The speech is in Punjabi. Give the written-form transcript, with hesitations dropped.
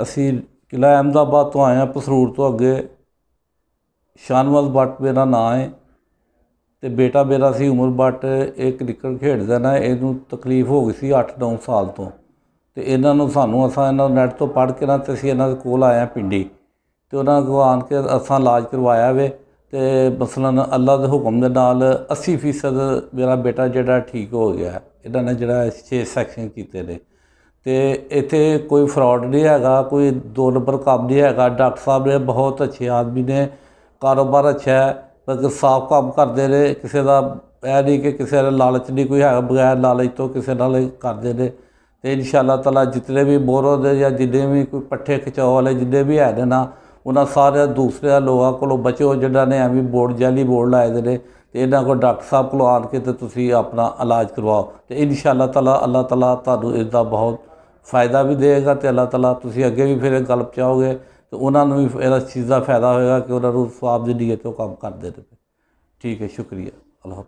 ਅਸੀਂ ਕਿਲ੍ਹਾ ਅਹਿਮਦਾਬਾਦ ਤੋਂ ਆਏ ਹਾਂ, ਪਸਰੂਰ ਤੋਂ ਅੱਗੇ। ਸ਼ਾਨਵਾਜ਼ ਬੱਟ ਮੇਰਾ ਨਾਂ ਹੈ ਅਤੇ ਬੇਟਾ ਮੇਰਾ ਸੀ ਉਮਰ ਬੱਟ। ਇਹ ਕ੍ਰਿਕਟ ਖੇਡਦਾ ਨਾ, ਇਹਨੂੰ ਤਕਲੀਫ ਹੋ ਗਈ ਸੀ 8-9 ਸਾਲ ਤੋਂ। ਅਤੇ ਇਹਨਾਂ ਨੂੰ ਅਸਾਂ ਇਹਨਾਂ ਨੈੱਟ ਤੋਂ ਪੜ੍ਹ ਕੇ ਨਾ ਅਤੇ ਅਸੀਂ ਇਹਨਾਂ ਦੇ ਕੋਲ ਆਏ ਹਾਂ ਪਿੰਡੀ, ਅਤੇ ਉਹਨਾਂ ਕੋਲ ਆਣ ਕੇ ਅਸਾਂ ਇਲਾਜ ਕਰਵਾਇਆ ਵੇ। ਅਤੇ ਮਸਲਨ ਅੱਲਾ ਦੇ ਹੁਕਮ ਦੇ ਨਾਲ 80% ਮੇਰਾ ਬੇਟਾ ਜਿਹੜਾ ਠੀਕ ਹੋ ਗਿਆ। ਇਹਨਾਂ ਨੇ ਜਿਹੜਾ 6 ਸੈਕਸ਼ਨ ਕੀਤੇ ਨੇ, ਅਤੇ ਇੱਥੇ ਕੋਈ ਫਰੋਡ ਨਹੀਂ ਹੈਗਾ, ਕੋਈ 2 ਨੰਬਰ ਕੰਮ ਨਹੀਂ ਹੈਗਾ। ਡਾਕਟਰ ਸਾਹਿਬ ਨੇ ਬਹੁਤ ਅੱਛੇ ਆਦਮੀ ਨੇ, ਕਾਰੋਬਾਰ ਅੱਛਾ ਹੈ, ਮਤਲਬ ਸਾਫ਼ ਕੰਮ ਕਰਦੇ ਨੇ। ਕਿਸੇ ਦਾ ਇਹ ਨਹੀਂ ਕਿ ਕਿਸੇ ਦਾ ਲਾਲਚ ਨਹੀਂ ਕੋਈ ਹੈਗਾ, ਬਗੈਰ ਲਾਲਚ ਤੋਂ ਕਿਸੇ ਨਾਲ ਕਰਦੇ ਨੇ। ਅਤੇ ਇਨਸ਼ਾ ਅੱਲਾਹ ਤਾਲਾ ਜਿਤਨੇ ਵੀ ਬੋਰੋ ਦੇ ਜਾਂ ਜਿੰਨੇ ਵੀ ਕੋਈ ਪੱਠੇ ਖਿਚਾਓ ਵਾਲੇ ਜਿੰਨੇ ਵੀ ਹੈ ਨੇ ਨਾ, ਉਹਨਾਂ ਸਾਰੇ ਦੂਸਰੇ ਲੋਕਾਂ ਕੋਲੋਂ ਬਚੋ ਜਿਹਨਾਂ ਨੇ ਐਵੇਂ ਬੋਰਡ ਜਾਅਲੀ ਬੋਰਡ ਲਾਏ ਦੇ ਨੇ। ਅਤੇ ਇਹਨਾਂ ਕੋਲ ਡਾਕਟਰ ਸਾਹਿਬ ਕੋਲ ਆਣ ਕੇ ਅਤੇ ਤੁਸੀਂ ਆਪਣਾ ਇਲਾਜ ਕਰਵਾਓ, ਅਤੇ ਇਨਸ਼ਾ ਅੱਲਾਹ ਤਾਲਾ ਤੁਹਾਨੂੰ ਇਸਦਾ ਬਹੁਤ ਫ਼ਾਇਦਾ ਵੀ ਦੇਵੇਗਾ। ਅਤੇ ਅੱਲਾਹ ਤਾਲਾ ਤੁਸੀਂ ਅੱਗੇ ਵੀ ਫਿਰ ਇਹ ਗੱਲ ਪਹੁੰਚਾਓਗੇ ਅਤੇ ਉਹਨਾਂ ਨੂੰ ਵੀ ਇਸ ਚੀਜ਼ ਦਾ ਫਾਇਦਾ ਹੋਏਗਾ ਕਿ ਉਹਨਾਂ ਨੂੰ ਸਵਾਬ ਦੀ ਨੀਅਤ ਤੋਂ ਕੰਮ ਕਰਦੇ ਨੇ। ਠੀਕ ਹੈ, ਸ਼ੁਕਰੀਆ। ਅੱਲਾਹ।